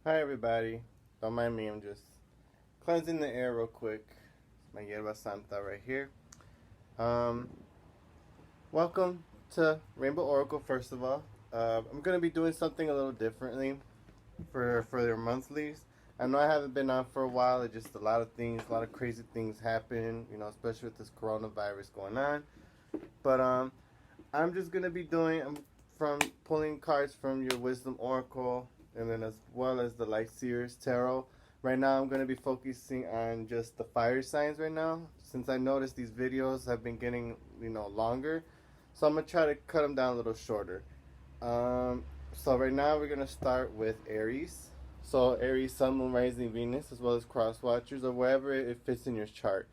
Hi everybody. Don't mind me, I'm just cleansing the air real quick. It's my yerba santa right here. Um, Welcome to Rainbow Oracle. First of all, I'm gonna be doing something a little differently for their monthlies. I know I haven't been on for a while. It's just a lot of things, a lot of crazy things happen. Especially with this coronavirus going on. But I'm just gonna be doing from pulling cards from your Wisdom Oracle, and then as well as the Light Seers Tarot. Right now, I'm gonna be focusing on just the fire signs right now, since I noticed these videos have been getting longer, so I'm gonna try to cut them down a little shorter. So right now we're gonna start with Aries. So Aries, Sun, Moon, Rising, Venus, as well as cross watchers or wherever it fits in your chart.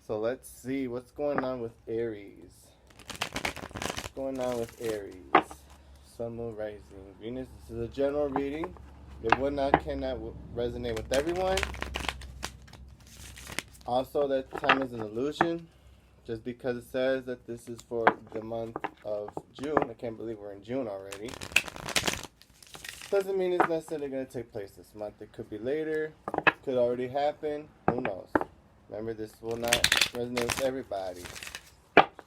So let's see what's going on with Aries. Going on with Aries, Sun, Moon, Rising, Venus. This is a general reading. It cannot resonate with everyone. Also, that time is an illusion. Just because it says that this is for the month of June, I can't believe we're in June already, doesn't mean it's necessarily going to take place this month. It could be later, could already happen, who knows. Remember, this will not resonate with everybody.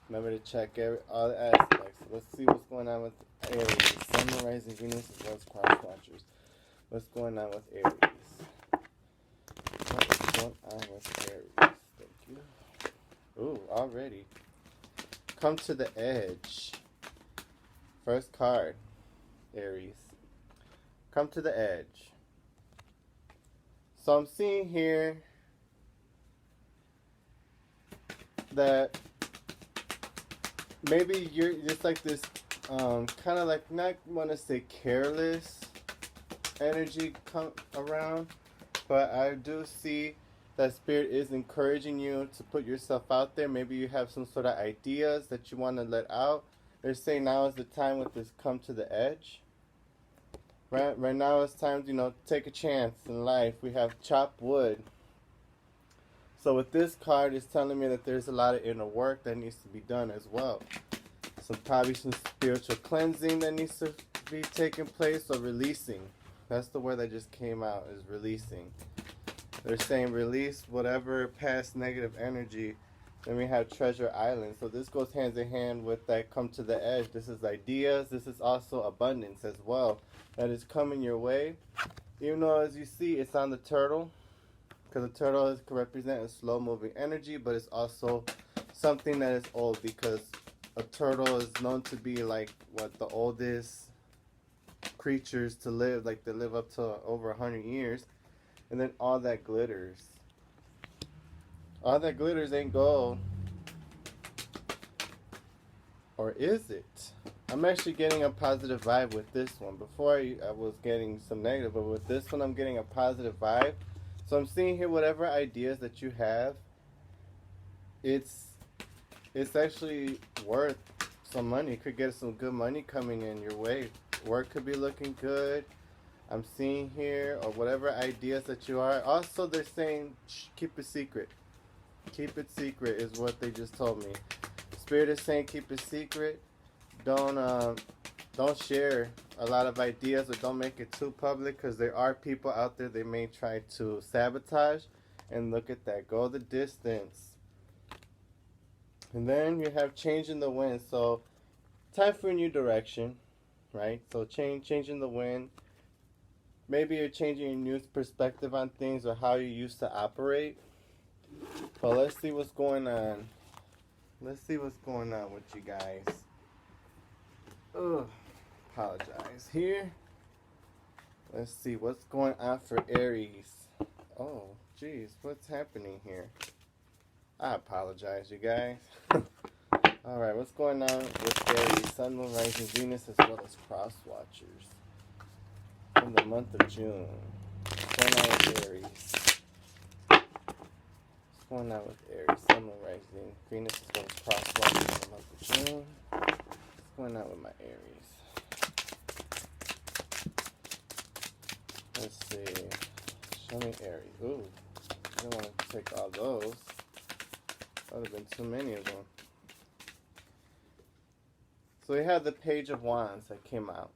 Remember to check all the aspects. Let's see what's going on with Aries. Sun, Moon, Rising, Venus, as well as cross watchers. What's going on with Aries? What is going on with Aries? Thank you. Ooh, already. Come to the edge. First card, Aries. Come to the edge. So I'm seeing here that maybe you're just like this kind of like, not want to say careless energy come around, but I do see that Spirit is encouraging you to put yourself out there. Maybe you have some sort of ideas that you want to let out. They're saying now is the time with this come to the edge. Right now it's time to take a chance in life. We have chopped wood. So with this card, it's telling me that there's a lot of inner work that needs to be done as well. Probably some spiritual cleansing that needs to be taking place, or releasing. That's the word that just came out, is releasing. They're saying release whatever past negative energy. Then we have Treasure Island. So this goes hand in hand with that come to the edge. This is ideas. This is also abundance as well that is coming your way. Even though, as you see, it's on the turtle, because the turtle can represent a slow-moving energy, but it's also something that is old, because a turtle is known to be like the oldest creatures to live. Like, they live up to over 100 years. And then all that glitters. All that glitters ain't gold. Or is it? I'm actually getting a positive vibe with this one. Before I was getting some negative, but with this one I'm getting a positive vibe. So I'm seeing here whatever ideas that you have, it's actually worth some money. You could get some good money coming in your way. Work could be looking good. I'm seeing here, or whatever ideas that you are. Also, they're saying keep it secret. Keep it secret is what they just told me. Spirit is saying keep it secret. Don't share a lot of ideas, or don't make it too public, because there are people out there they may try to sabotage. And look at that, go the distance. And then you have change in the wind. So time for a new direction, right? So changing the wind. Maybe you're changing your new perspective on things, or how you used to operate. But let's see what's going on. Let's see what's going on with you guys. Ugh, apologize here. Let's see what's going on for Aries. Oh, geez, what's happening here? I apologize, you guys. Alright, what's going on with Aries, Sun, Moon, Rising, Venus, as well as cross watchers in the month of June? What's going on with Aries? What's going on with Aries, Sun, Moon, Rising, Venus, as well as cross watchers in the month of June? What's going on with my Aries? Let's see. Show me Aries. Ooh, I don't want to take all those. That would have been too many of them. So we have the Page of Wands that came out.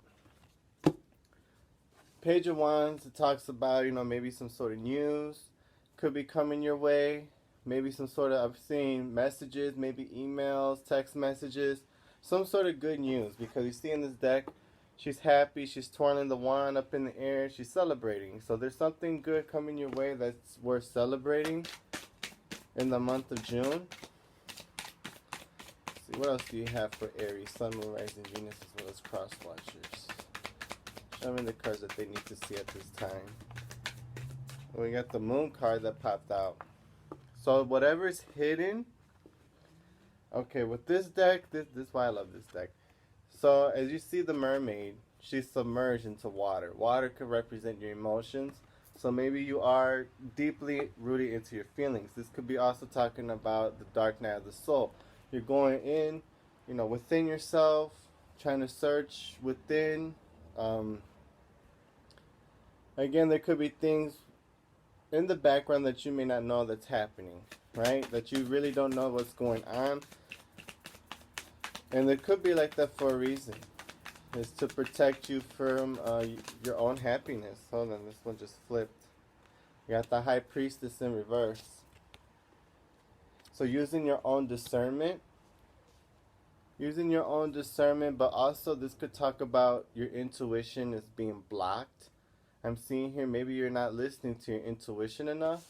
Page of Wands, it talks about, maybe some sort of news could be coming your way. Maybe some sort of, I've seen messages, maybe emails, text messages, some sort of good news. Because you see in this deck, she's happy, she's twirling the wand up in the air, she's celebrating. So there's something good coming your way that's worth celebrating in the month of June. Let's see, what else do you have for Aries, Sun, Moon, Rising, Venus, as well as cross watchers? Show me the cards that they need to see at this time. We got the Moon card that popped out. So whatever is hidden. Okay, with this deck, this is why I love this deck. So as you see the mermaid, she's submerged into water. Water could represent your emotions. So maybe you are deeply rooted into your feelings. This could be also talking about the dark night of the soul. You're going in, within yourself, trying to search within. Again, there could be things in the background that you may not know that's happening, right? That you really don't know what's going on. And it could be like that for a reason. It's to protect you from your own happiness. Hold on, this one just flipped. You got the High Priestess in reverse. So using your own discernment. But also this could talk about your intuition is being blocked. I'm seeing here maybe you're not listening to your intuition enough.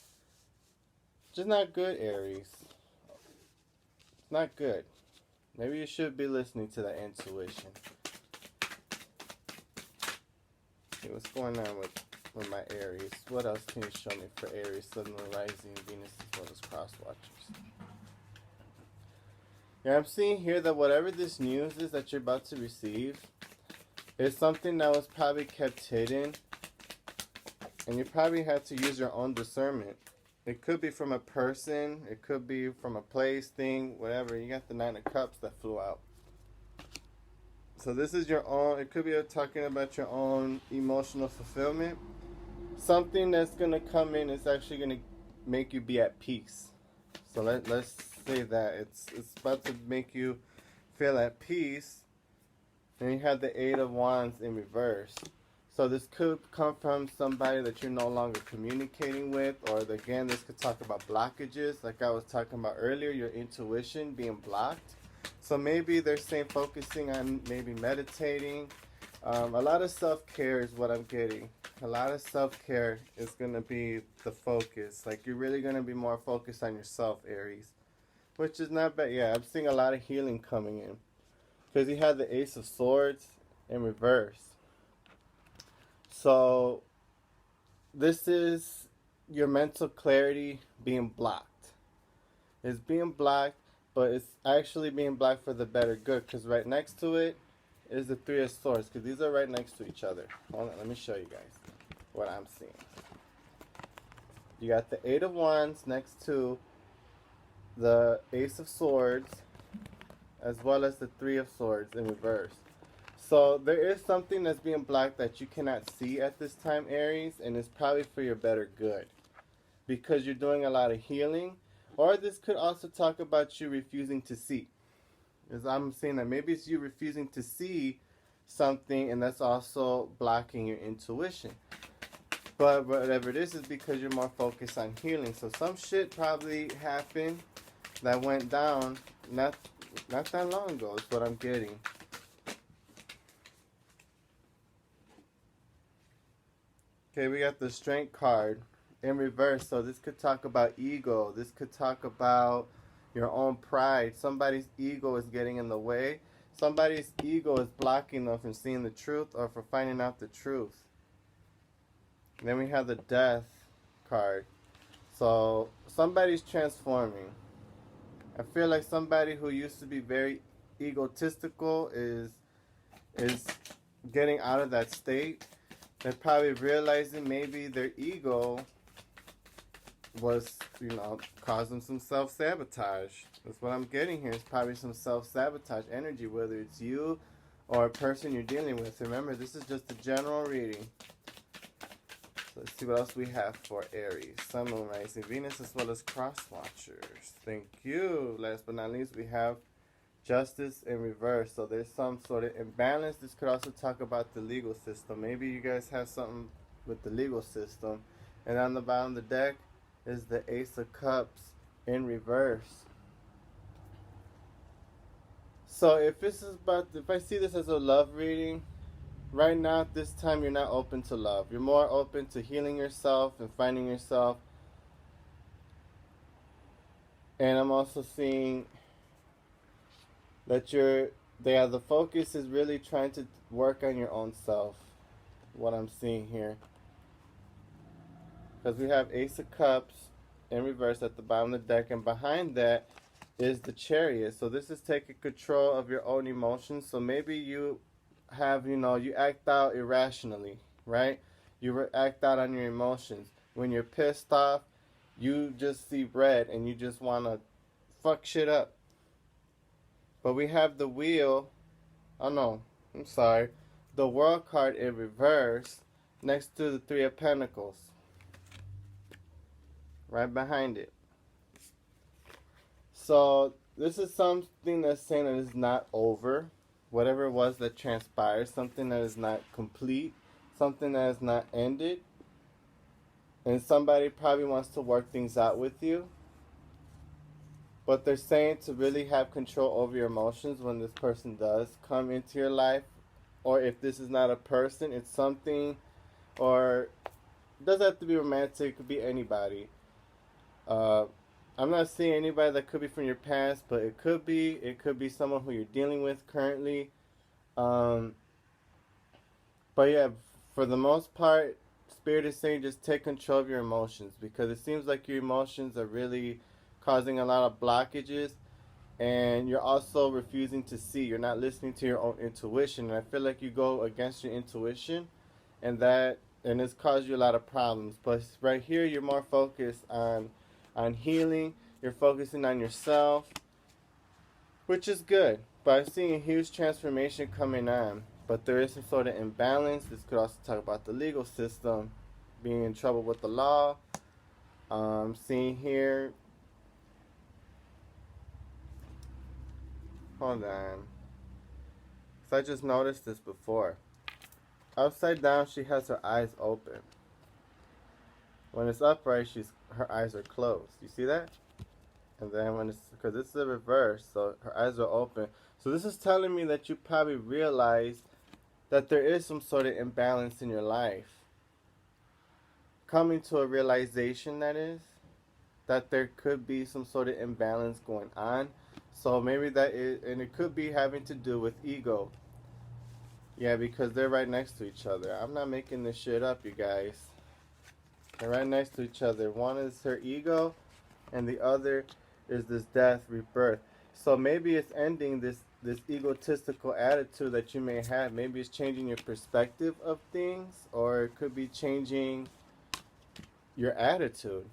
Just not good, Aries. It's not good. Maybe you should be listening to that intuition. Okay, what's going on with my Aries? What else can you show me for Aries, Sun, Moon, Rising, Venus, as well as cross watchers? Yeah, I'm seeing here that whatever this news is that you're about to receive is something that was probably kept hidden. And you probably had to use your own discernment. It could be from a person. It could be from a place, thing, whatever. You got the Nine of Cups that flew out. So this is your own. It could be talking about your own emotional fulfillment. Something that's going to come in is actually going to make you be at peace. So let's say that. It's about to make you feel at peace. And you have the Eight of Wands in reverse. So this could come from somebody that you're no longer communicating with, or again, this could talk about blockages, like I was talking about earlier, your intuition being blocked. So maybe they're saying focusing on maybe meditating. A lot of self-care is what I'm getting. A lot of self-care is going to be the focus. Like you're really going to be more focused on yourself, Aries, which is not bad. Yeah, I'm seeing a lot of healing coming in because you had the Ace of Swords in reverse. So this is your mental clarity being blocked. It's being blocked, but it's actually being blocked for the better good, because right next to it is the Three of Swords, because these are right next to each other. Hold on, let me show you guys what I'm seeing. You got the Eight of Wands next to the Ace of Swords, as well as the Three of Swords in reverse. So there is something that's being blocked that you cannot see at this time, Aries, and it's probably for your better good because you're doing a lot of healing. Or this could also talk about you refusing to see. As I'm saying that maybe it's you refusing to see something, and that's also blocking your intuition. But whatever it is because you're more focused on healing. So some shit probably happened that went down not that long ago is what I'm getting. Okay, we got the Strength card in reverse. So this could talk about ego. This could talk about your own pride. Somebody's ego is getting in the way. Somebody's ego is blocking them from seeing the truth or from finding out the truth. And then we have the Death card. So somebody's transforming. I feel like somebody who used to be very egotistical is getting out of that state. They're probably realizing maybe their ego was, causing some self-sabotage. That's what I'm getting here. It's probably some self-sabotage energy, whether it's you or a person you're dealing with. Remember, this is just a general reading. So let's see what else we have for Aries. Sun, Moon, Rising, Venus, as well as cross watchers. Thank you. Last but not least, we have Justice in reverse. So there's some sort of imbalance. This could also talk about the legal system. Maybe you guys have something with the legal system. And on the bottom of the deck is the Ace of Cups in reverse. So if I see this as a love reading, right now at this time you're not open to love. You're more open to healing yourself and finding yourself. And I'm also seeing that the focus is really trying to work on your own self. What I'm seeing here. Because we have Ace of Cups in reverse at the bottom of the deck, and behind that is the Chariot. So this is taking control of your own emotions. So maybe you have, you act out irrationally, right? You act out on your emotions. When you're pissed off, you just see red and you just want to fuck shit up. But we have the Wheel. Oh no, I'm sorry. The World card in reverse next to the Three of Pentacles. Right behind it. So this is something that's saying that it's not over. Whatever it was that transpired, something that is not complete, something that is not ended. And somebody probably wants to work things out with you. But they're saying to really have control over your emotions when this person does come into your life. Or if this is not a person, it's something. Or it doesn't have to be romantic, it could be anybody. I'm not seeing anybody that could be from your past, but it could be someone who you're dealing with currently. But yeah, for the most part, Spirit is saying just take control of your emotions, because it seems like your emotions are really causing a lot of blockages, and you're also refusing to see. You're not listening to your own intuition, and I feel like you go against your intuition, and it's caused you a lot of problems. But right here, you're more focused on healing. You're focusing on yourself, which is good. But I'm seeing a huge transformation coming on. But there is some sort of imbalance. This could also talk about the legal system being in trouble with the law. Seeing here. Hold on. So I just noticed this before. Upside down, she has her eyes open. When it's upright, her eyes are closed. You see that? And then because it's the reverse, so her eyes are open. So this is telling me that you probably realize that there is some sort of imbalance in your life. Coming to a realization, that there could be some sort of imbalance going on. So maybe and it could be having to do with ego. Yeah, because they're right next to each other. I'm not making this shit up, you guys. They're right next to each other. One is her ego, and the other is this death, rebirth. So maybe it's ending this egotistical attitude that you may have. Maybe it's changing your perspective of things, or it could be changing your attitude.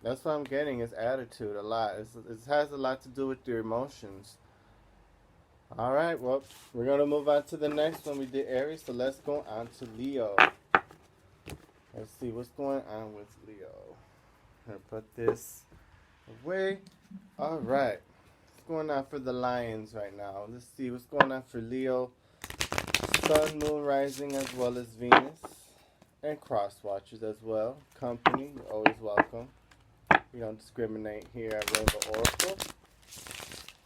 That's what I'm getting, is attitude a lot. It has a lot to do with your emotions. Alright, well, we're going to move on to the next one. We did Aries, so let's go on to Leo. Let's see what's going on with Leo. I'm going to put this away. Alright. What's going on for the Lions right now? Let's see what's going on for Leo. Sun, Moon, Rising, as well as Venus. And cross watchers as well. Company, you're always welcome. We don't discriminate here at Rainbow Oracle.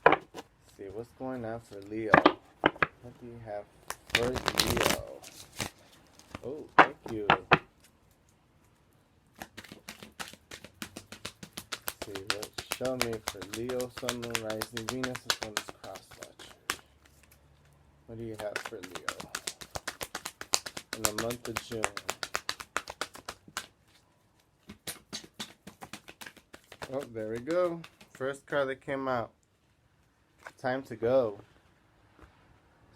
Let's see what's going on for Leo. What do you have for Leo? Oh, thank you. Let's see, show me for Leo, Sun, Moon, Rising, Venus, as well as cross watchers. What do you have for Leo in the month of June? Oh, there we go. First card that came out. Time to go.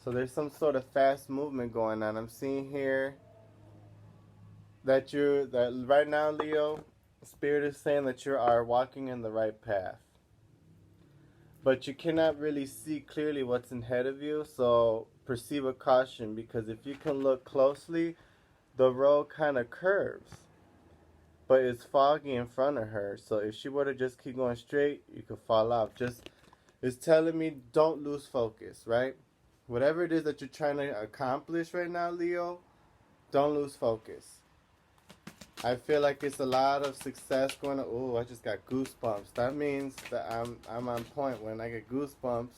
So there's some sort of fast movement going on. I'm seeing here that right now, Leo, Spirit is saying that you are walking in the right path. But you cannot really see clearly what's ahead of you, so proceed with caution, because if you can look closely, the road kind of curves. But it's foggy in front of her, so if she were to just keep going straight, you could fall off. Just It's telling me don't lose focus, right? Whatever it is that you're trying to accomplish right now, Leo, don't lose focus. I feel like it's a lot of success going on. Oh, I just got goosebumps. That means that I'm on point when I get goosebumps.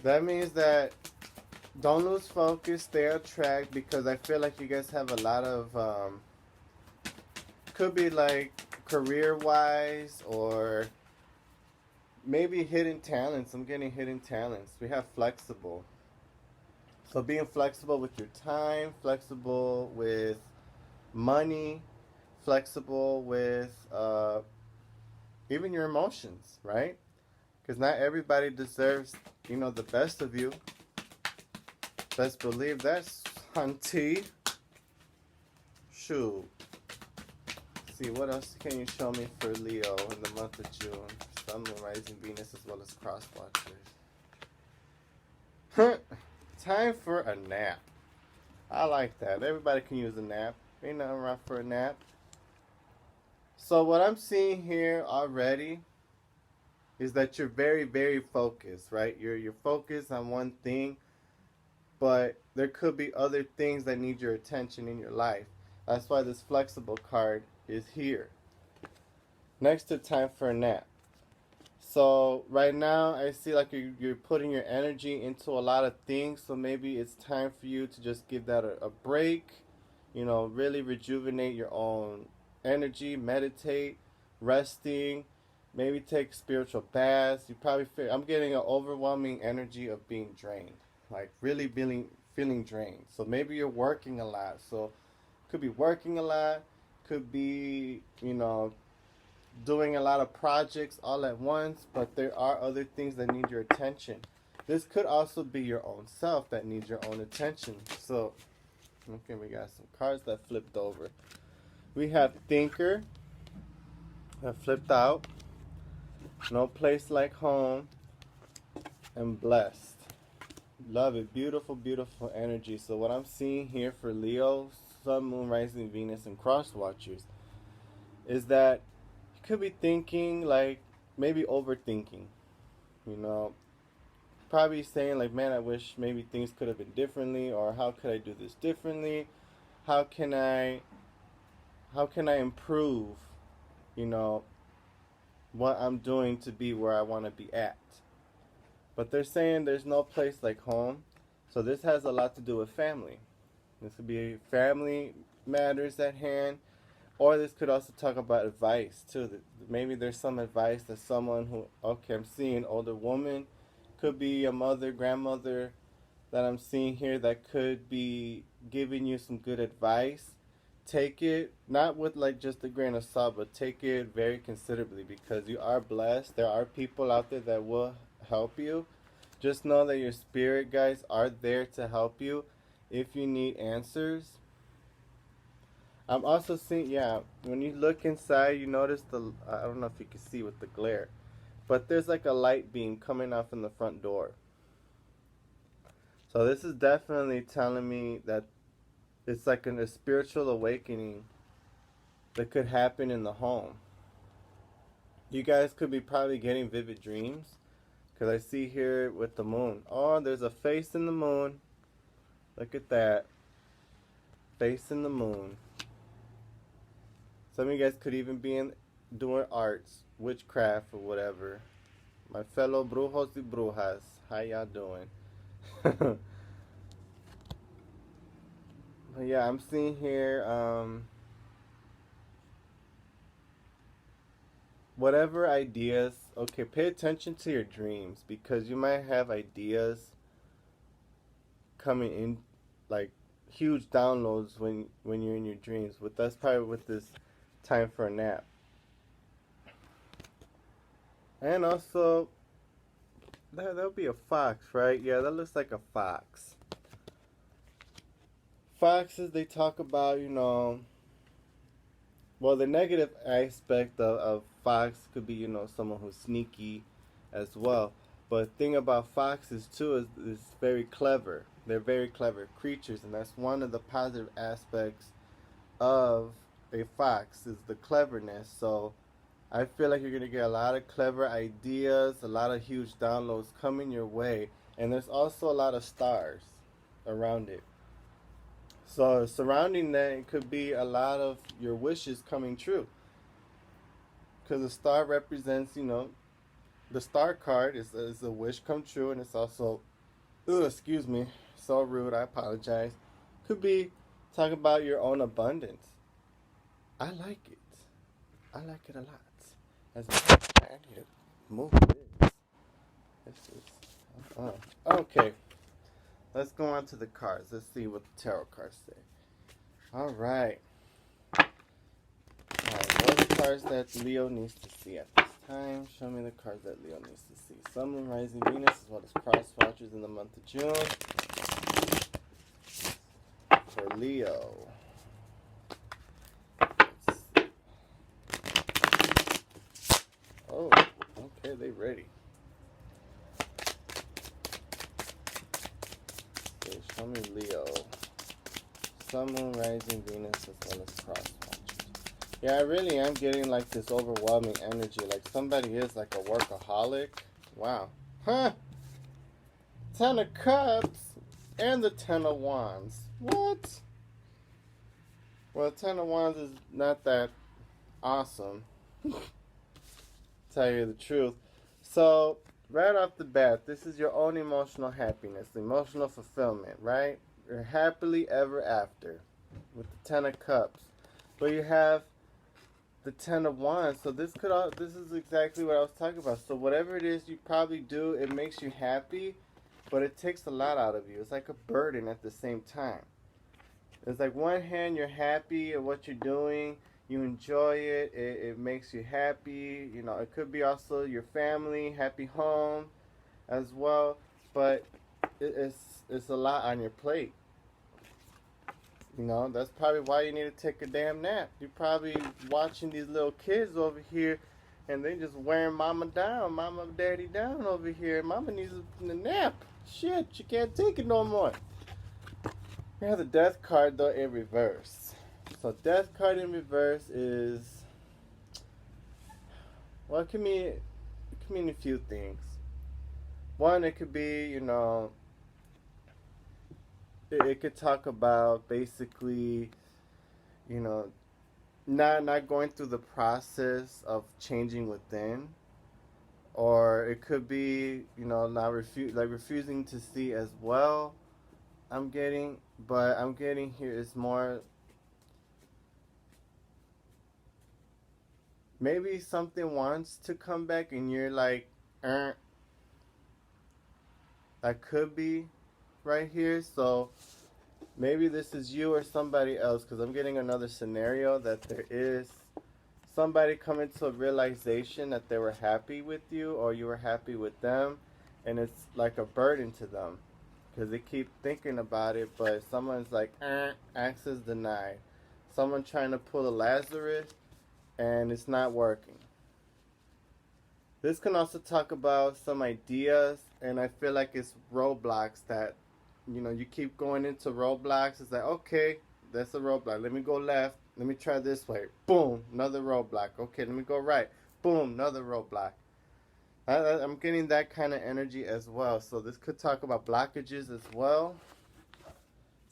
That means that don't lose focus, stay on track, because I feel like you guys have a lot of could be like career wise or maybe hidden talents. I'm getting hidden talents. We have flexible. So being flexible with your time, flexible with money, flexible with even your emotions, right? Because not everybody deserves, the best of you. Best believe that's hunty. Shoot. See, what else can you show me for Leo in the month of June? Sun, Moon, Rising, Venus, as well as cross watchers. Time for a nap. I like that. Everybody can use a nap. Ain't nothing wrong for a nap. So what I'm seeing here already is that you're very, very focused, right? You're focused on one thing, but there could be other things that need your attention in your life. That's why this flexible card is here. Next to time for a nap. So right now I see like you're putting your energy into a lot of things, so maybe it's time for you to just give that a break, really rejuvenate your own energy, meditate, resting, maybe take spiritual baths. You probably feel, I'm getting an overwhelming energy of being drained, like really feeling drained. So maybe you're working a lot. So could be working a lot, could be, doing a lot of projects all at once, but there are other things that need your attention. This could also be your own self that needs your own attention. So, okay, we got some cards that flipped over. We have Thinker that flipped out, No Place Like Home, and Blessed. Love it. Beautiful, beautiful energy. So what I'm seeing here for Leo, Sun, Moon, Rising, Venus, and Cross Watchers is that you could be thinking, like, maybe overthinking, probably saying like, man, I wish maybe things could have been differently, or how could I do this differently, how can I improve, what I'm doing to be where I want to be at. But they're saying there's no place like home, so this has a lot to do with family. This could be family matters at hand. Or this could also talk about advice too. Maybe there's some advice that someone who, okay, I'm seeing older woman, could be a mother, grandmother that I'm seeing here that could be giving you some good advice. Take it not with like just a grain of salt, but take it very considerably, because you are blessed. There are people out there that will help you. Just know that your spirit guides are there to help you if you need answers. I'm also seeing, yeah, when you look inside, you notice I don't know if you can see with the glare, but there's like a light beam coming off in the front door. So this is definitely telling me that it's like a spiritual awakening that could happen in the home. You guys could be probably getting vivid dreams, because I see here with the moon. Oh, there's a face in the moon. Look at that. Face in the moon. Some of you guys could even be doing arts, witchcraft, or whatever. My fellow brujos y brujas, how y'all doing? But yeah, I'm seeing here, whatever ideas, okay, pay attention to your dreams, because you might have ideas coming in, like huge downloads when you're in your dreams. But that's probably with this time for a nap. And also, that'll be a fox, right? Yeah, that looks like a fox. Foxes, they talk about, well, the negative aspect of fox could be, someone who's sneaky as well. But the thing about foxes, too, is very clever. They're very clever creatures, and that's one of the positive aspects of a fox, is the cleverness. So I feel like you're going to get a lot of clever ideas, a lot of huge downloads coming your way. And there's also a lot of stars around it. So surrounding that, it could be a lot of your wishes coming true. Because the star represents, the star card is a wish come true. And it's also, excuse me, so rude, I apologize. Could be talking about your own abundance. I like it. I like it a lot. As I need to move this. This is okay. Let's go on to the cards. Let's see what the tarot cards say. All right. What are the cards that Leo needs to see at this time? Show me the cards that Leo needs to see. Sun, Moon, Rising, Venus, as well as cross watchers in the month of June. For Leo. Oh, okay, they ready. Okay, show me Leo. Sun, Moon, Rising, Venus, as well as cross watchers. Yeah, I really am getting like this overwhelming energy. Like somebody is like a workaholic. Wow. Huh? 10 of Cups and the 10 of Wands. What? Well, 10 of Wands is not that awesome. Tell you the truth. So, right off the bat, this is your own emotional happiness, emotional fulfillment, right? You're happily ever after with the 10 of Cups. But you have the 10 of Wands. So this is exactly what I was talking about. So whatever it is you probably do, it makes you happy, but it takes a lot out of you. It's like a burden at the same time. It's like one hand you're happy at what you're doing, you enjoy it, it makes you happy. It could be also your family, happy home as well, but it's a lot on your plate. That's probably why you need to take a damn nap. You're probably watching these little kids over here and they just wearing mama down, mama and daddy down over here. Mama needs a nap. Shit, she can't take it no more. We have the death card though in reverse. So death card in reverse is, well, it can mean a few things. One, it could be, it could talk about basically, not going through the process of changing within, or it could be, not refusing to see as well. I'm getting here is more, maybe something wants to come back and you're like, that could be right here. So maybe this is you or somebody else, because I'm getting another scenario that there is somebody coming to a realization that they were happy with you or you were happy with them, and it's like a burden to them because they keep thinking about it, but someone's like, access denied. Someone trying to pull a Lazarus and it's not working. This can also talk about some ideas, and I feel like it's roadblocks that, you keep going into roadblocks. It's like, okay, that's a roadblock. Let me go left. Let me try this way. Boom, another roadblock. Okay, let me go right. Boom, another roadblock. I'm getting that kind of energy as well. So this could talk about blockages as well.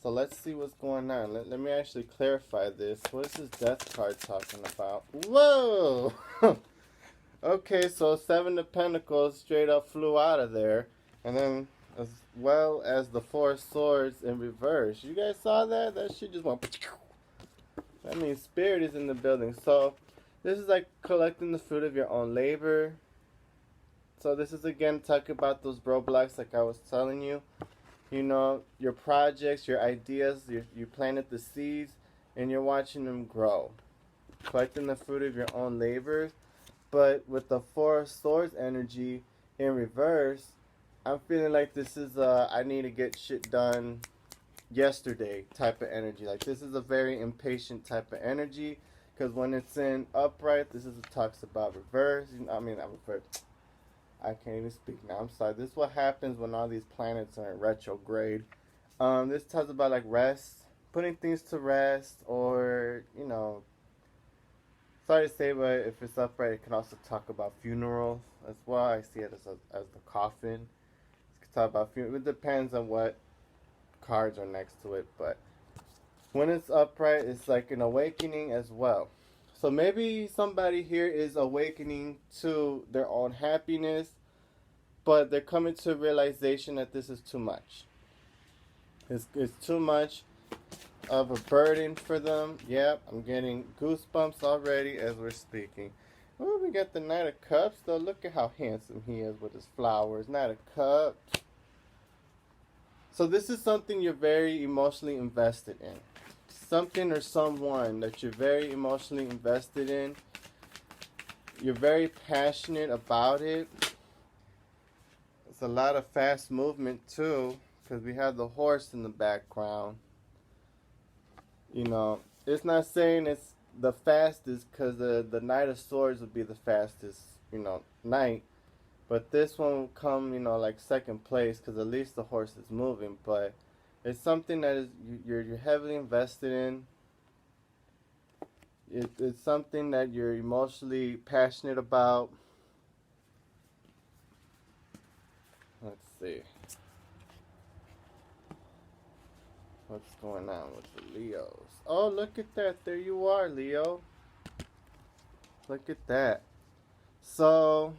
So let's see what's going on. Let me actually clarify this. What is this death card talking about? Whoa! Okay, so 7 of Pentacles straight up flew out of there. And then as well as the 4 of Swords in reverse. You guys saw that? That shit just went... That means spirit is in the building. So this is like collecting the fruit of your own labor. So this is again talking about those roadblocks like I was telling you. Your projects, your ideas, you planted the seeds and you're watching them grow. Collecting the fruit of your own labors. But with the 4 of Swords energy in reverse, I'm feeling like this is I need to get shit done yesterday type of energy. Like this is a very impatient type of energy, because when it's in upright, this is talks about reverse. Not reverse. I can't even speak now. I'm sorry. This is what happens when all these planets are in retrograde. This talks about like rest, putting things to rest, or sorry to say, but if it's upright, it can also talk about funerals as well. I see it as the coffin. It can talk about funeral. It depends on what cards are next to it, but when it's upright, it's like an awakening as well. So maybe somebody here is awakening to their own happiness, but they're coming to a realization that this is too much. It's too much of a burden for them. Yep, I'm getting goosebumps already as we're speaking. Oh, we got the Knight of Cups, though. Look at how handsome he is with his flowers. Knight of Cups. So this is something you're very emotionally invested in. Something or someone that you're very emotionally invested in. You're very passionate about it. It's a lot of fast movement too, because we have the horse in the background. You know, it's not saying it's the fastest, because the Knight of Swords would be the fastest, knight. But this one will come, like second place, because at least the horse is moving. But it's something that is you're heavily invested in. It's something that you're emotionally passionate about. Let's see. What's going on with the Leos? Oh, look at that. There you are, Leo. Look at that. So,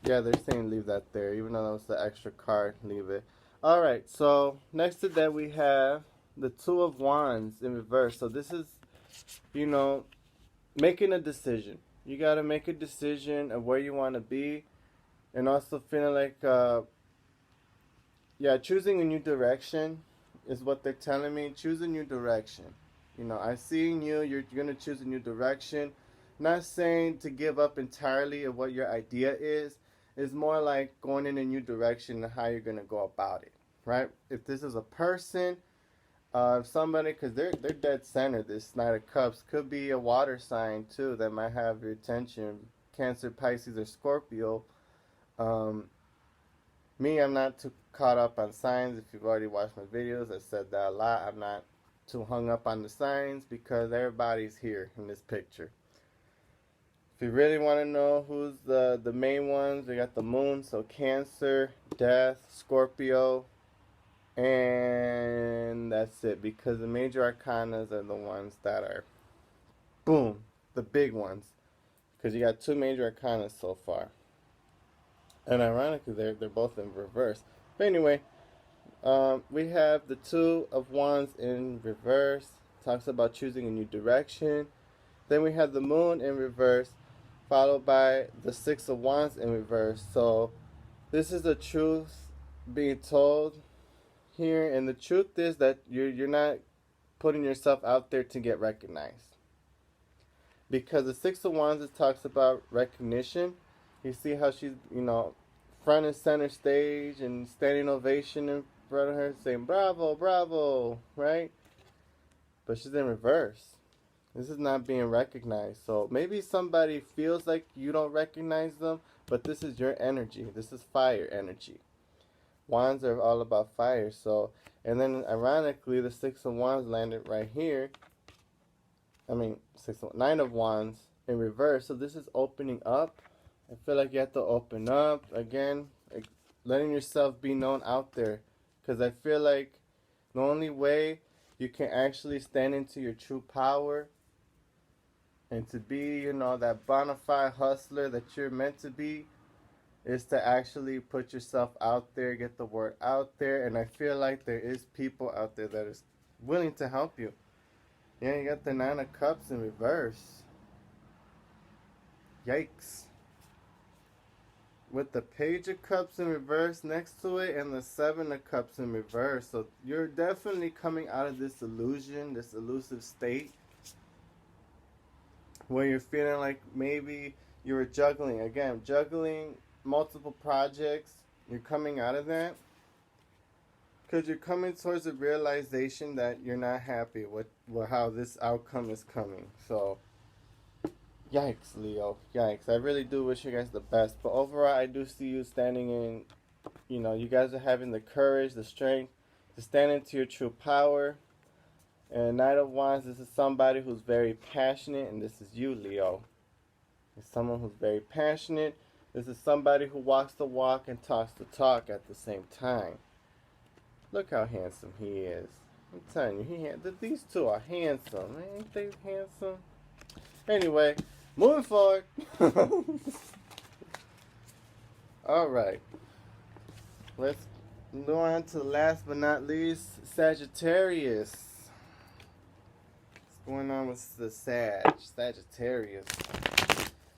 yeah, they're saying leave that there. Even though that was the extra card, leave it. Alright, so next to that we have the Two of Wands in reverse. So this is, making a decision. You got to make a decision of where you want to be. And also feeling like, choosing a new direction is what they're telling me. Choose a new direction. I see in you, you're going to choose a new direction. Not saying to give up entirely of what your idea is. It's more like going in a new direction and how you're going to go about it, right? If this is a person, somebody, because they're dead center, this Knight of Cups, could be a water sign too that might have your attention. Cancer, Pisces, or Scorpio. Me, I'm not too caught up on signs. If you've already watched my videos, I said that a lot. I'm not too hung up on the signs because everybody's here in this picture. If you really want to know who's the main ones, we got the Moon, so Cancer, Death, Scorpio, and that's it. Because the major arcanas are the ones that are, boom, the big ones. Because you got two major arcanas so far. And ironically, they're both in reverse. But anyway, we have the Two of Wands in reverse. Talks about choosing a new direction. Then we have the Moon in reverse, followed by the Six of Wands in reverse. So this is the truth being told here. And the truth is that you're not putting yourself out there to get recognized. Because the Six of Wands, it talks about recognition. You see how she's, front and center stage and standing ovation in front of her saying, bravo, bravo, right? But she's in reverse. This is not being recognized. So maybe somebody feels like you don't recognize them, but this is your energy. This is fire energy. Wands are all about fire. So, and then ironically, the Six of Wands landed right here. Nine of Wands in reverse. So this is opening up. I feel like you have to open up again, letting yourself be known out there. Because I feel like the only way you can actually stand into your true power and to be, that bona fide hustler that you're meant to be is to actually put yourself out there, get the word out there. And I feel like there is people out there that is willing to help you. Yeah, you got the Nine of Cups in reverse. Yikes. With the Page of Cups in reverse next to it and the Seven of Cups in reverse. So you're definitely coming out of this illusion, this elusive state where you're feeling like maybe you were juggling multiple projects. You're coming out of that because you're coming towards a realization that you're not happy with how this outcome is coming. So yikes, Leo. Yikes. I really do wish you guys the best. But overall, I do see you standing in, you guys are having the courage, the strength to stand into your true power. And Knight of Wands, this is somebody who's very passionate, and this is you, Leo. It's someone who's very passionate. This is somebody who walks the walk and talks the talk at the same time. Look how handsome he is. I'm telling you, these two are handsome. Ain't they handsome? Anyway, moving forward. Alright. Let's go on to last but not least, Sagittarius. What's going on with the Sagittarius?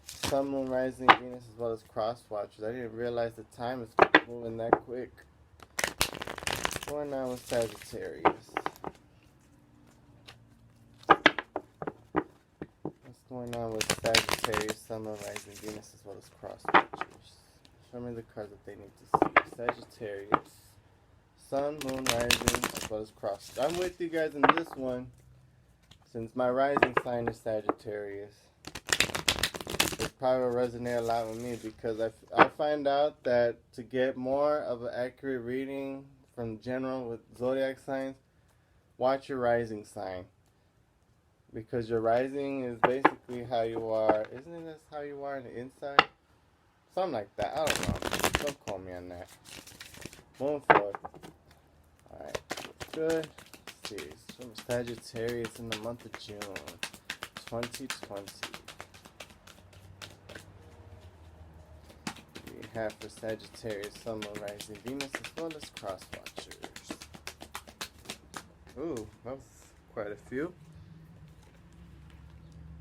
Sun, Moon, Rising, Venus, as well as cross watchers. I didn't realize the time is moving that quick. What's going on with Sagittarius? What's going on with Sagittarius, Sun, Moon, Rising, Venus, as well as cross watchers? Show me the cards that they need to see. Sagittarius, Sun, Moon, Rising, as well as cross. I'm with you guys in this one, since my rising sign is Sagittarius. It probably will resonate a lot with me, because I find out that to get more of an accurate reading from general with zodiac signs, watch your rising sign. Because your rising is basically how you are. Isn't it that's how you are on the inside? Something like that. I don't know. Don't quote me on that. Moving forward. Alright. Good. Let's see. Some Sagittarius in the month of June 2020. We have for Sagittarius, Sun, Moon, Rising, Venus, as well as cross watchers. Ooh, that's quite a few.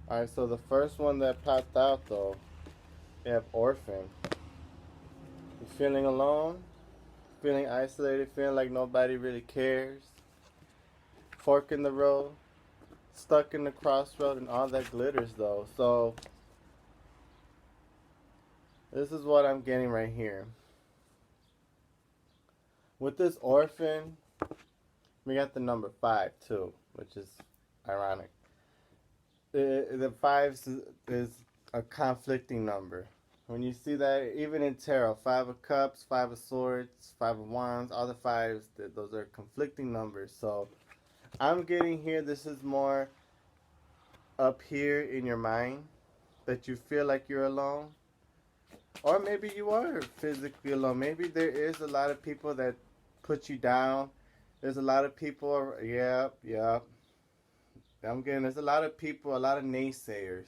Alright, so the first one that popped out though, we have orphan. You feeling alone? Feeling isolated? Feeling like nobody really cares? Fork in the road? Stuck in the crossroad and all that glitters though. So, this is what I'm getting right here. With this orphan, we got the number 5 too, which is ironic. The 5 is a conflicting number. When you see that, even in tarot, 5 of Cups, 5 of Swords, 5 of Wands, all the 5s, those are conflicting numbers. So I'm getting here, this is more up here in your mind, that you feel like you're alone. Or maybe you are physically alone. Maybe there is a lot of people that put you down. There's a lot of people, yep. There's a lot of people, a lot of naysayers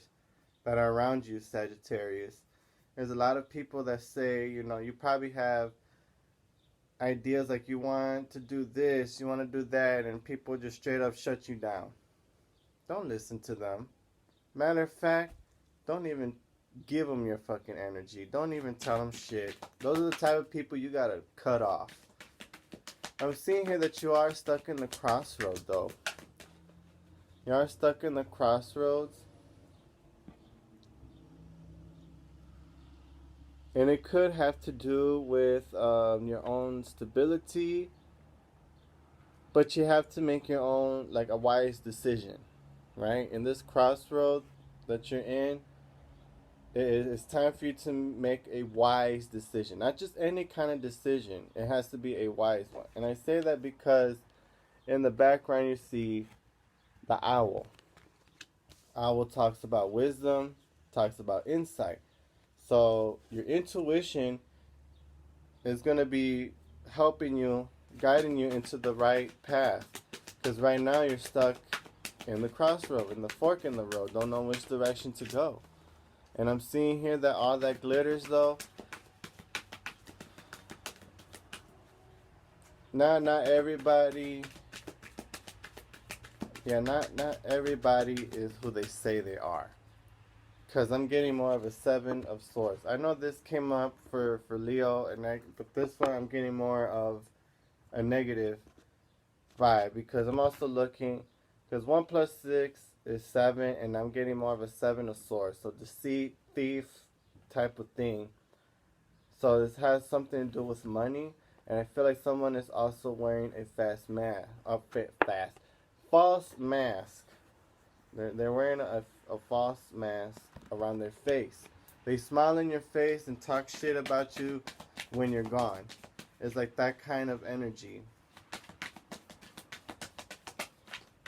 that are around you, Sagittarius. There's a lot of people that say, you know, you probably have ideas like you want to do this, you want to do that, and people just straight up shut you down. Don't listen to them. Matter of fact, don't even give them your fucking energy. Don't even tell them shit. Those are the type of people you gotta cut off. I'm seeing here that you are stuck in the crossroads, though. You are stuck in the crossroads. And it could have to do with your own stability. But you have to make your own, like, a wise decision. Right? In this crossroad that you're in, it's time for you to make a wise decision. Not just any kind of decision. It has to be a wise one. And I say that because in the background you see the owl. Owl talks about wisdom, talks about insight. So your intuition is going to be helping you, guiding you into the right path. Because right now you're stuck in the crossroad, in the fork in the road. Don't know which direction to go. And I'm seeing here that all that glitters though, not everybody, not everybody is who they say they are. Because I'm getting more of a 7 of Swords. I know this came up for Leo, but this one I'm getting more of a negative vibe. Because I'm also looking, because 1 plus 6 is 7, and I'm getting more of a 7 of Swords. So deceit, thief type of thing. So this has something to do with money. And I feel like someone is also wearing a false mask. They're wearing a false mask around their face. They smile in your face and talk shit about you when you're gone. It's like that kind of energy.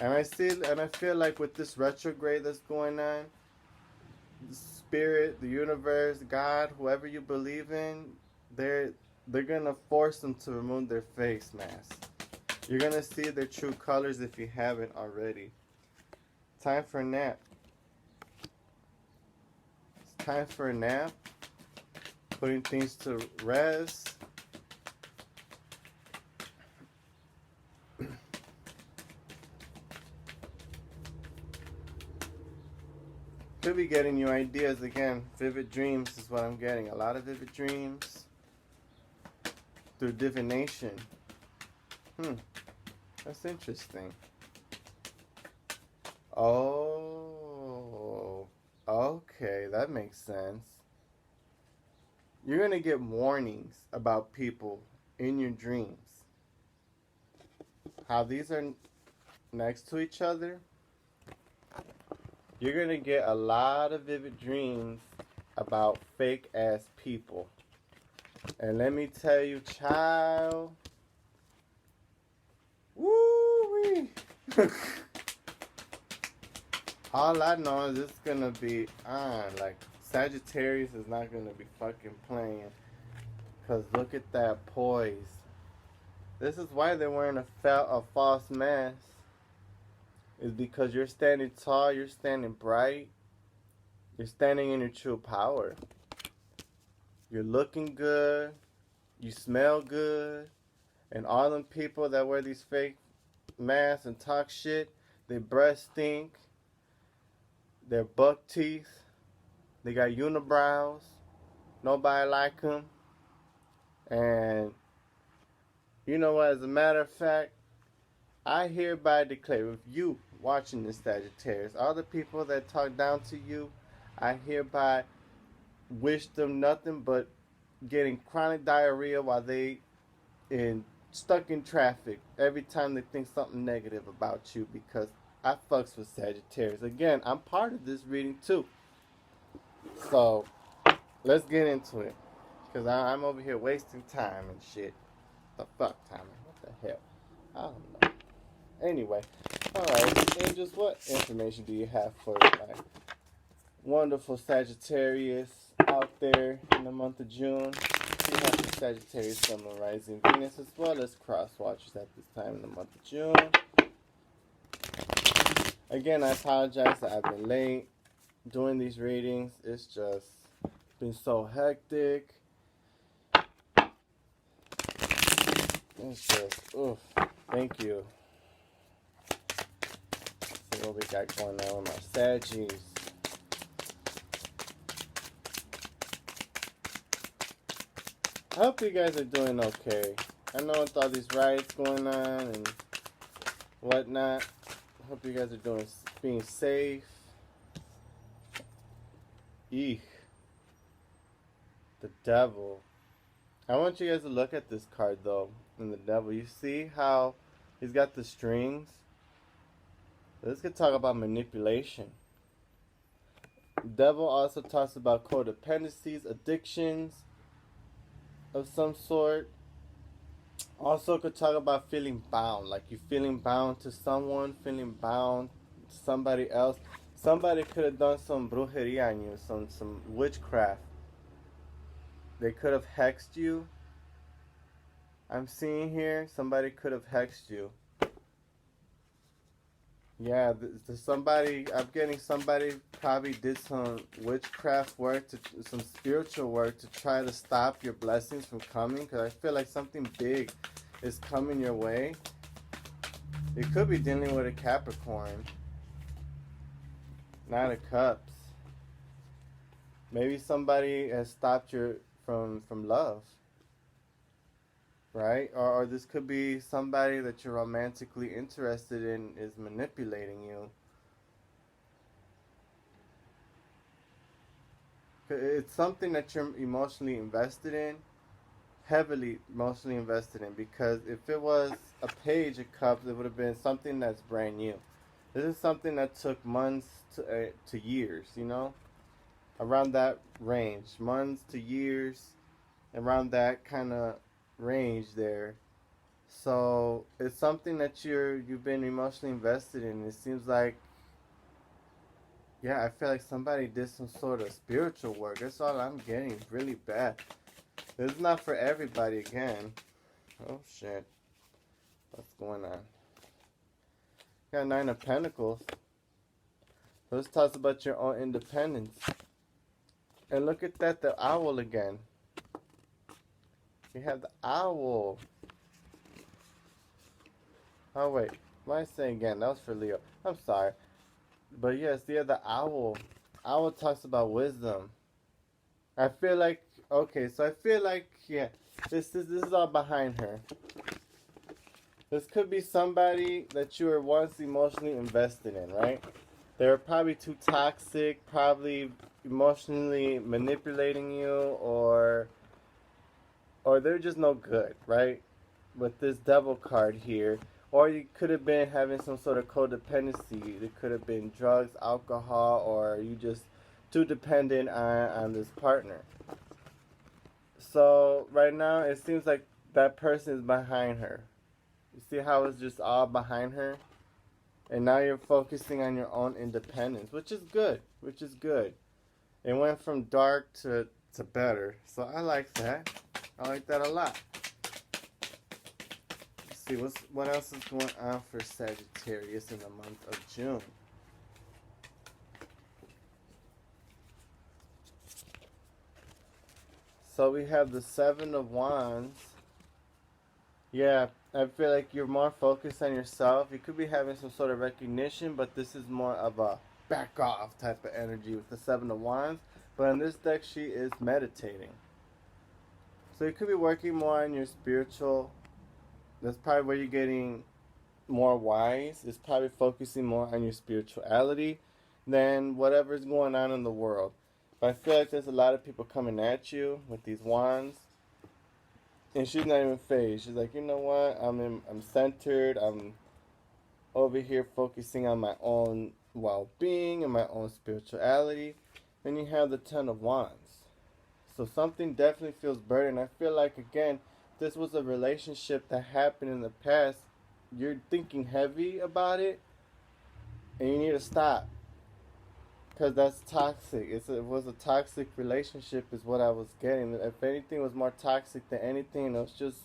And I feel like with this retrograde that's going on, the spirit, the universe, God, whoever you believe in, they're gonna force them to remove their face mask. You're gonna see their true colors if you haven't already. Time for a nap. It's time for a nap. Putting things to rest. Could be getting you ideas again. Vivid dreams is what I'm getting. A lot of vivid dreams through divination. That's interesting. Oh, okay, that makes sense. You're gonna get warnings about people in your dreams. How these are next to each other. You're gonna get a lot of vivid dreams about fake ass people. And let me tell you, child. Woo-wee. All I know is it's gonna be on. Like, Sagittarius is not gonna be fucking playing. Cause look at that poise. This is why they're wearing a false mask. Is because you're standing tall, you're standing bright, you're standing in your true power. You're looking good, you smell good, and all them people that wear these fake masks and talk shit, their breath stink, their buck teeth, they got unibrows, nobody like them, and you know what, as a matter of fact, I hereby declare, with you watching this Sagittarius, all the people that talk down to you, I hereby wish them nothing but getting chronic diarrhea while they stuck in traffic every time they think something negative about you, because I fucks with Sagittarius. Again, I'm part of this reading too. So, let's get into it. Because I'm over here wasting time and shit. The fuck, Tommy? What the hell? I don't know. Anyway, alright, Angels, what information do you have for my wonderful Sagittarius out there in the month of June? We have the Sagittarius, Sun, Moon, Rising, Venus, as well as cross watchers at this time in the month of June. Again, I apologize that I've been late doing these readings. It's just been so hectic. It's just, oof. Thank you. See what we got going on with my Saggies. I hope you guys are doing okay. I know with all these riots going on and whatnot, I hope you guys are being safe. Eek. The Devil. I want you guys to look at this card though, in the Devil. You see how he's got the strings? This could talk about manipulation. The Devil also talks about codependencies, addictions of some sort. Also could talk about feeling bound, like you're feeling bound to someone, feeling bound to somebody else. Somebody could have done some brujeria on you, some witchcraft. They could have hexed you. I'm seeing here, somebody could have hexed you. Yeah, I'm getting somebody probably did some witchcraft work, some spiritual work to try to stop your blessings from coming. Because I feel like something big is coming your way. It could be dealing with a Capricorn. Nine of Cups. Maybe somebody has stopped you from love. Right? Or this could be somebody that you're romantically interested in is manipulating you. It's something that you're emotionally invested in, heavily emotionally invested in, because if it was a Page of Cups, it would have been something that's brand new. This is something that took months to years, you know? Around that range. Months to years, around that kind of range there. So it's something that you've been emotionally invested in. It seems like, yeah, I feel like somebody did some sort of spiritual work. That's all I'm getting. Really bad. This is not for everybody again. Oh shit. What's going on? Got Nine of Pentacles. So this talks about your own independence. And look at that, the owl again. You have the owl. Oh wait, what am I saying again? That was for Leo. I'm sorry. But yes, yeah, the owl. Owl talks about wisdom. I feel like, okay, so I feel like, yeah, this is all behind her. This could be somebody that you were once emotionally invested in, right? They were probably too toxic, probably emotionally manipulating you, or they're just no good, right? With this devil card here. Or you could have been having some sort of codependency. It could have been drugs, alcohol, or you just too dependent on this partner. So right now it seems like that person is behind her. You see how it's just all behind her? And now you're focusing on your own independence, which is good. Which is good. It went from dark to better. So I like that. I like that a lot. Let's see what else is going on for Sagittarius in the month of June. So we have the Seven of Wands. Yeah, I feel like you're more focused on yourself. You could be having some sort of recognition, but this is more of a back off type of energy with the Seven of Wands. But in this deck, she is meditating. So you could be working more on your spiritual. That's probably where you're getting more wise. It's probably focusing more on your spirituality than whatever's going on in the world. But I feel like there's a lot of people coming at you with these wands. And she's not even phased. She's like, you know what? I'm centered. I'm over here focusing on my own well-being and my own spirituality. Then you have the Ten of Wands. So something definitely feels burdened. I feel like, again, this was a relationship that happened in the past. You're thinking heavy about it, and you need to stop. Because that's toxic. It was a toxic relationship is what I was getting. If anything was more toxic than anything, it was just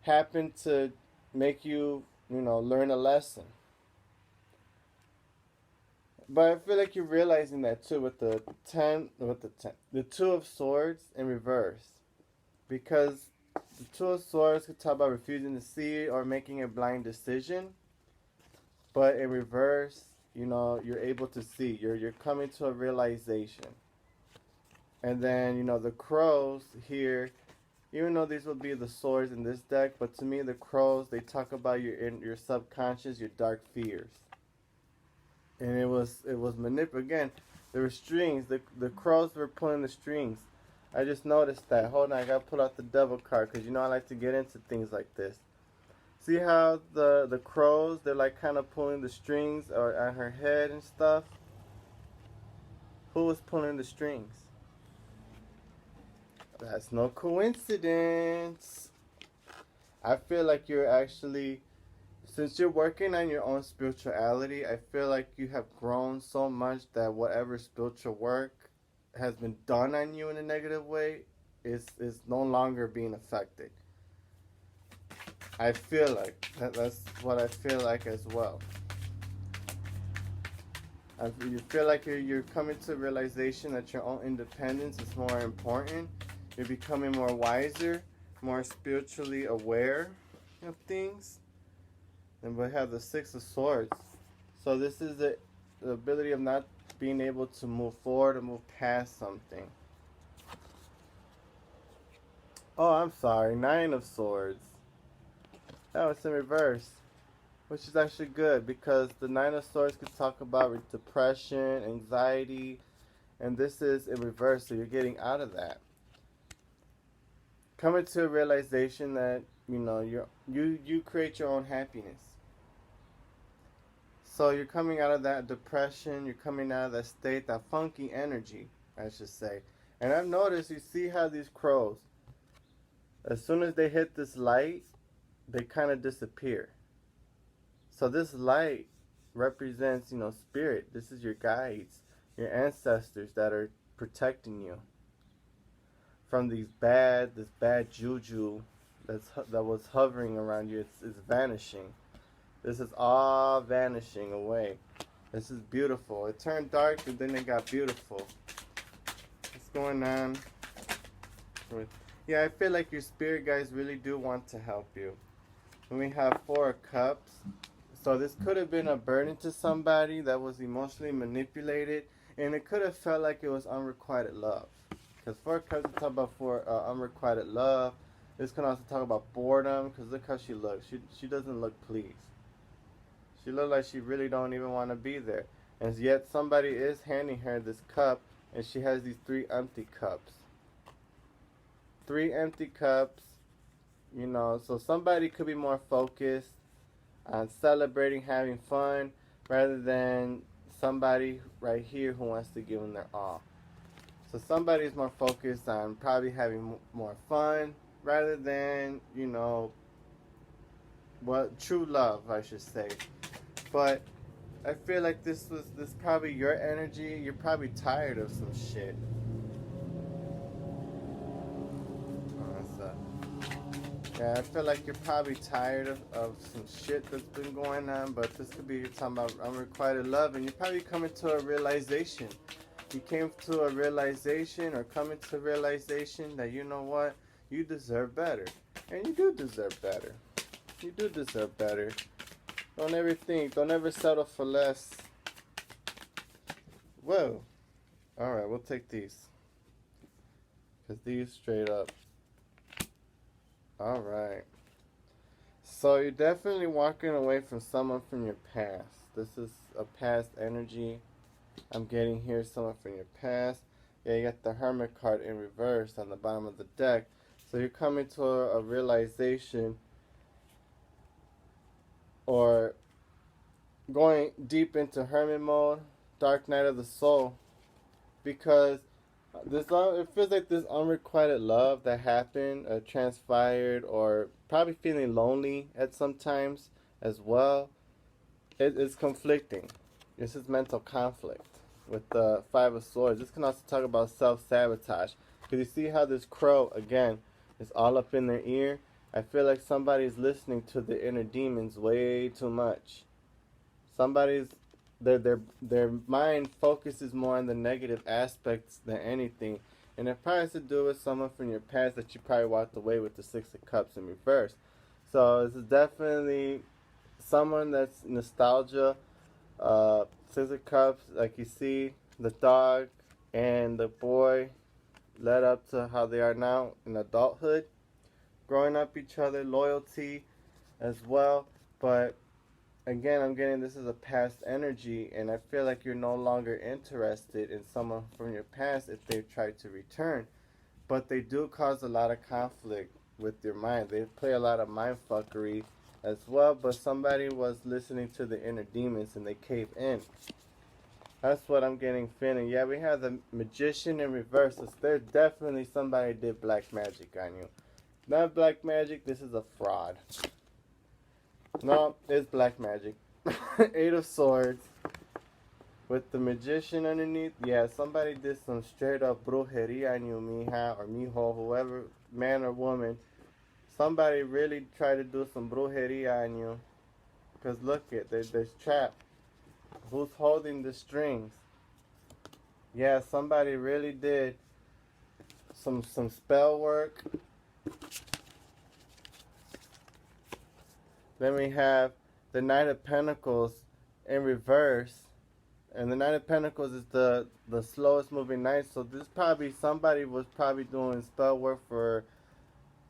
happened to make you, learn a lesson. But I feel like you're realizing that too with the Two of Swords in reverse. Because the Two of Swords could talk about refusing to see or making a blind decision. But in reverse, you're able to see. You're coming to a realization. And then, the crows here, even though these would be the swords in this deck, but to me the crows, they talk about your subconscious, your dark fears. And it was again, there were strings. The crows were pulling the strings. I just noticed that. Hold on, I gotta pull out the devil card because I like to get into things like this. See how the crows, they're like kind of pulling the strings or on her head and stuff? Who was pulling the strings? That's no coincidence. I feel like you're actually, since you're working on your own spirituality, I feel like you have grown so much that whatever spiritual work has been done on you in a negative way is no longer being affected. I feel like that's what I feel like as well. You feel like you're coming to a realization that your own independence is more important. You're becoming more wiser, more spiritually aware of things. And we have the Six of Swords. So this is the ability of not being able to move forward or move past something. Oh, I'm sorry. Nine of Swords. That was in reverse. Which is actually good because the Nine of Swords could talk about depression, anxiety, and this is in reverse, so you're getting out of that. Coming to a realization that, you create your own happiness. So you're coming out of that depression, you're coming out of that state, that funky energy, I should say. And I've noticed, you see how these crows, as soon as they hit this light, they kind of disappear. So this light represents, spirit. This is your guides, your ancestors that are protecting you from this bad juju that was hovering around you. It's vanishing. This is all vanishing away. This is beautiful. It turned dark and then it got beautiful. What's going on? Yeah, I feel like your spirit guides really do want to help you. When we have 4 of Cups, so this could have been a burden to somebody that was emotionally manipulated, and it could have felt like it was unrequited love. Because 4 of Cups talk about unrequited love. This can also talk about boredom, because look how she looks. She doesn't look pleased. She looks like she really don't even want to be there. And yet somebody is handing her this cup, and she has these 3 empty cups. 3 empty cups, so somebody could be more focused on celebrating, having fun, rather than somebody right here who wants to give them their all. So somebody's more focused on probably having more fun, rather than, true love, I should say. But I feel like this probably your energy. You're probably tired of some shit. Yeah, I feel like you're probably tired of some shit that's been going on, but this could be you're talking about unrequited love, and you're probably coming to a realization. You came to a realization or coming to a realization that, you know what, you deserve better. And you do deserve better. You do deserve better. Don't ever settle for less. Whoa. Alright, we'll take these. Because these straight up. Alright. So you're definitely walking away from someone from your past. This is a past energy. I'm getting here someone from your past. Yeah, you got the Hermit card in reverse on the bottom of the deck. So you're coming to a realization or going deep into Hermit mode, Dark Night of the Soul, because it feels like this unrequited love that happened, transpired, or probably feeling lonely at some times as well. It's conflicting. This is mental conflict with the 5 of Swords. This can also talk about self-sabotage. Because you see how this crow, again, is all up in their ear? I feel like somebody's listening to the inner demons way too much. Their mind focuses more on the negative aspects than anything. And it probably has to do with someone from your past that you probably walked away with the 6 of Cups in reverse. So this is definitely someone that's nostalgia. 6 of Cups, like you see, the dog and the boy led up to how they are now in adulthood. Growing up each other, loyalty as well. But again, I'm getting this is a past energy, and I feel like you're no longer interested in someone from your past if they try to return. But they do cause a lot of conflict with your mind. They play a lot of mind fuckery as well, but somebody was listening to the inner demons and they cave in. That's what I'm getting feeling. Yeah, we have the Magician in reverse. So there's definitely somebody did black magic on you. Not black magic, this is a fraud. No, it's black magic. 8 of Swords. With the Magician underneath. Yeah, somebody did some straight up brujeria on you, mija, or mijo, whoever, man or woman. Somebody really tried to do some brujeria on you. Because look it, there's trap. Who's holding the strings? Yeah, somebody really did some spell work. Then we have the Knight of Pentacles in reverse. And the Knight of Pentacles is the slowest moving knight. So this probably, somebody was probably doing spell work for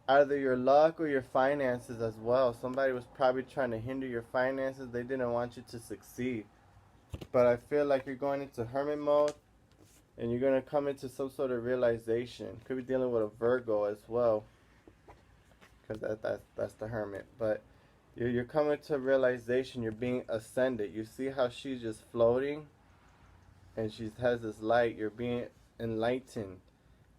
either your luck or your finances as well. Somebody was probably trying to hinder your finances. They didn't want you to succeed. But I feel like you're going into hermit mode. And you're going to come into some sort of realization. Could be dealing with a Virgo as well. Because that's the hermit. But you're coming to a realization. You're being ascended. You see how she's just floating? And she has this light. You're being enlightened.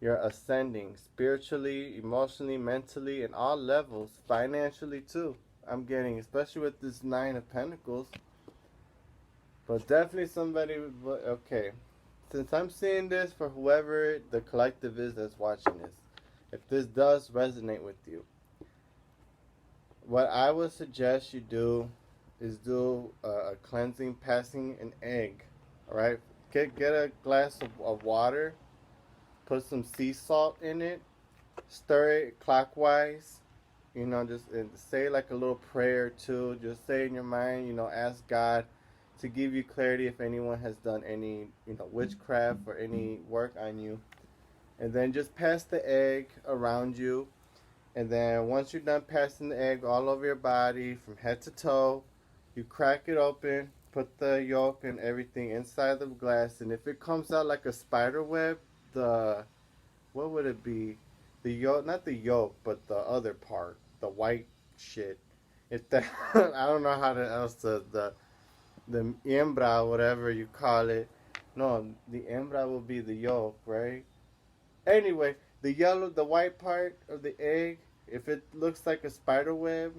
You're ascending spiritually, emotionally, mentally, in all levels, financially too. I'm getting, especially with this Nine of Pentacles. But definitely somebody, okay. Since I'm seeing this for whoever the collective is that's watching this, if this does resonate with you, what I would suggest you do is do a cleansing, passing an egg. All right, get a glass of water, put some sea salt in it, stir it clockwise. You know, just say like a little prayer too. Just say in your mind, you know, ask God to give you clarity if anyone has done any, you know, witchcraft or any work on you. And then just pass the egg around you. And then once you're done passing the egg all over your body from head to toe, you crack it open, put the yolk and everything inside the glass. And if it comes out like a spider web, what would it be? The yolk, not the yolk, but the other part, the white shit. If that, I don't know how to else the hembra, whatever you call it. No, the hembra will be the yolk, right? Anyway, the white part of the egg, if it looks like a spider web,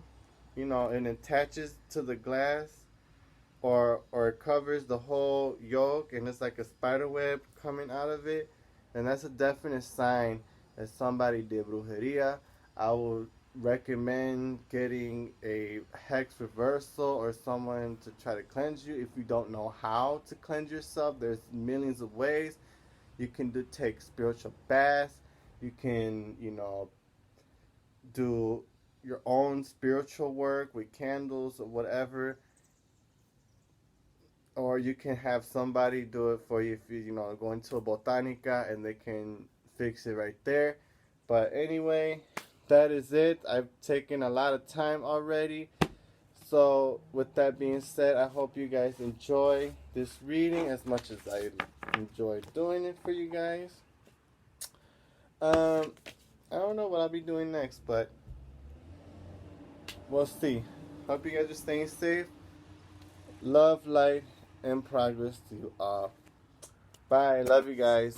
you know, and attaches to the glass, or it covers the whole yolk, and it's like a spider web coming out of it, then that's a definite sign that somebody did brujeria. I would recommend getting a hex reversal or someone to try to cleanse you. If you don't know how to cleanse yourself, there's millions of ways. You can take spiritual baths. You can, you know, do your own spiritual work with candles or whatever. Or you can have somebody do it for you if you know, go into a botanica and they can fix it right there. But anyway, that is it. I've taken a lot of time already. So with that being said, I hope you guys enjoy this reading as much as I enjoyed doing it for you guys. I don't know what I'll be doing next, but we'll see. Hope you guys are staying safe. Love, light, and progress to you all. Bye. Love you guys.